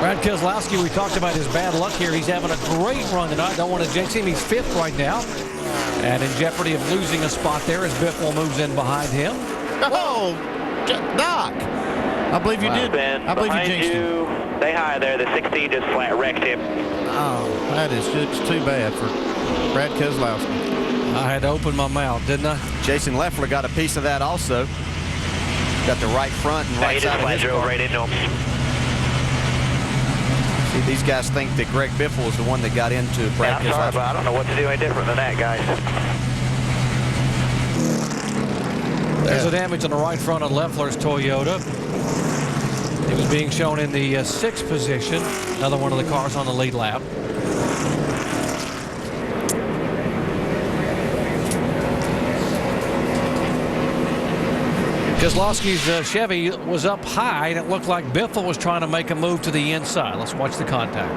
Brad Keselowski, we talked about his bad luck here. He's having a great run tonight. Don't want to jinx him. He's 5th right now. And in jeopardy of losing a spot there as Biffle moves in behind him. Oh, Doc. I believe you did. I believe you jinxed him. Stay high there. The 16 just flat wrecked him. Oh, that is just too bad for Brad Keselowski. I had to open my mouth, didn't I? Jason Leffler got a piece of that also. Got the right front and right side of his car. Right into him. See, these guys think that Gregg Biffle was the one that got into Brad Keselowski. Sorry, but I don't know what to do any different than that, guys. There's a damage on the right front of Leffler's Toyota. It was being shown in the 6th position. Another one of the cars on the lead lap. Keselowski's Chevy was up high, and it looked like Biffle was trying to make a move to the inside. Let's watch the contact.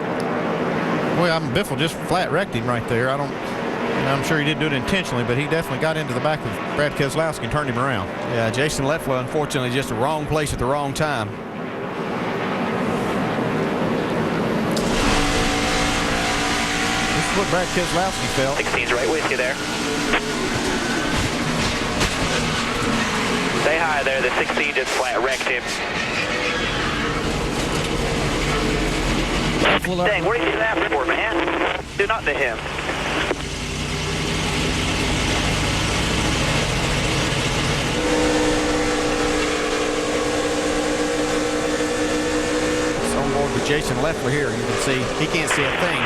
Well, Biffle just flat wrecked him right there. I'm sure he didn't do it intentionally, but he definitely got into the back of Brad Keselowski and turned him around. Yeah, Jason Leffler, unfortunately, just the wrong place at the wrong time. This is what Brad Keselowski felt. 16's right with you there. Stay high there. The 16 just flat wrecked him. Dang, what are you after for, man? Do nothing to him. So on board with Jason Leffler here, you can see he can't see a thing.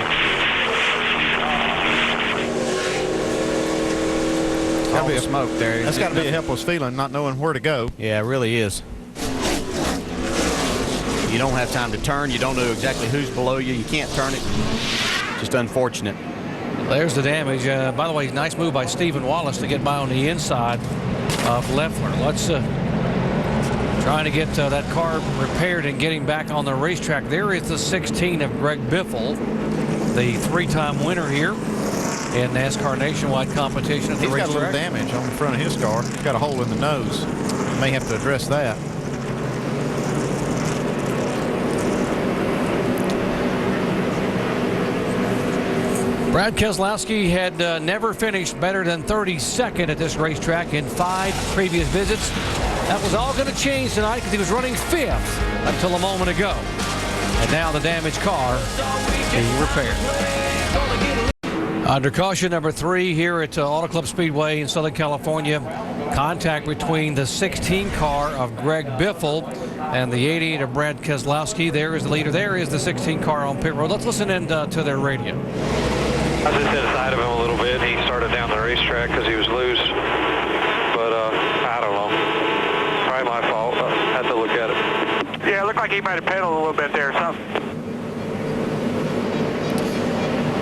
All the smoke there. That's got to be a helpless feeling, not knowing where to go. Yeah, it really is. You don't have time to turn. You don't know exactly who's below you. You can't turn it. Just unfortunate. There's the damage. By the way, nice move by Stephen Wallace to get by on the inside of Leffler. Let's trying to get that car repaired and getting back on the racetrack. There is the 16 of Gregg Biffle, the 3-time winner here in NASCAR Nationwide competition at the racetrack. He's got a little damage on the front of his car. He's got a hole in the nose. May have to address that. Brad Keselowski had never finished better than 32nd at this racetrack in 5 previous visits. That was all going to change tonight because he was running 5th until a moment ago. And now the damaged car being repaired. Under caution number 3 here at Auto Club Speedway in Southern California. Contact between the 16 car of Gregg Biffle and the 88 of Brad Keselowski. There is the leader. There is the 16 car on pit road. Let's listen in to their radio. I was just inside of him a little bit. He started down the racetrack because he was loose. But I don't know. Probably my fault. I had to look at it. Yeah, it looked like he might have pedaled a little bit there or something.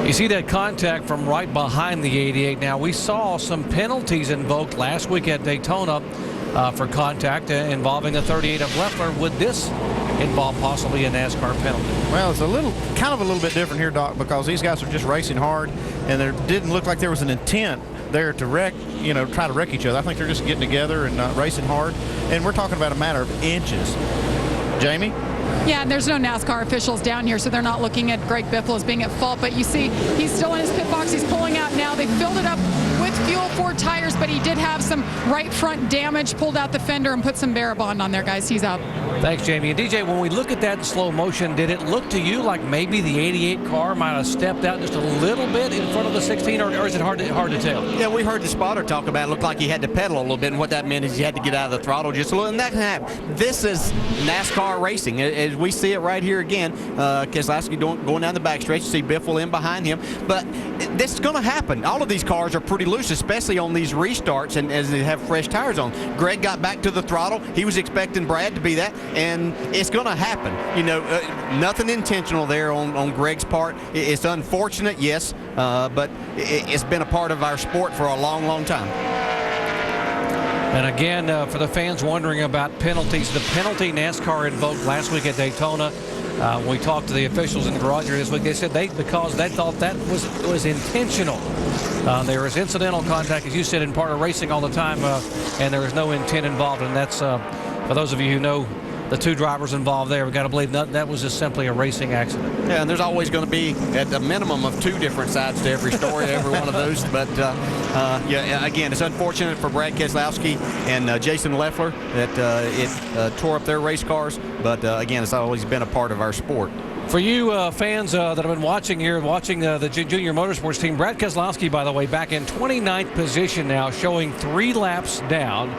You see that contact from right behind the 88. Now, we saw some penalties invoked last week at Daytona for contact involving the 38 of Leffler. Would this involve possibly a NASCAR penalty? Well, it's kind of a little bit different here, Doc, because these guys are just racing hard, and there didn't look like there was an intent there to try to wreck each other. I think they're just getting together and racing hard, and we're talking about a matter of inches. Jamie? Yeah, and there's no NASCAR officials down here, so they're not looking at Gregg Biffle as being at fault. But you see, he's still in his pit box. He's pulling out now. They filled it up with fuel, 4 tires, but he did have some right front damage, pulled out the fender and put some Barabond on there, guys. He's out. Thanks, Jamie. And DJ, when we look at that in slow motion, did it look to you like maybe the 88 car might have stepped out just a little bit in front of the 16, or is it hard to tell? Yeah, we heard the spotter talk about it. Looked like he had to pedal a little bit, and what that meant is he had to get out of the throttle just a little, and that can happen. This is NASCAR racing. As we see it right here again, Keselowski going down the backstretch. You see Biffle in behind him, but this is going to happen. All of these cars are pretty loose, especially on these restarts and as they have fresh tires on. Greg got back to the throttle. He was expecting Brad to be that, and it's going to happen. Nothing intentional there on Greg's part. It's unfortunate, yes, but it's been a part of our sport for a long, long time. And again, for the fans wondering about penalties, the penalty NASCAR invoked last week at Daytona, when we talked to the officials in the garage here this week, they said because they thought that was intentional. There was incidental contact, as you said, in part of racing all the time, and there was no intent involved. And that's, for those of you who know the two drivers involved there. We've got to believe that was just simply a racing accident. Yeah, and there's always going to be at a minimum of two different sides to every story, every one of those. But yeah, again, it's unfortunate for Brad Keselowski and Jason Leffler that it tore up their race cars. But again, it's always been a part of our sport. For you fans that have been watching here, watching the junior motorsports team, Brad Keselowski, by the way, back in 29th position now, showing 3 laps down.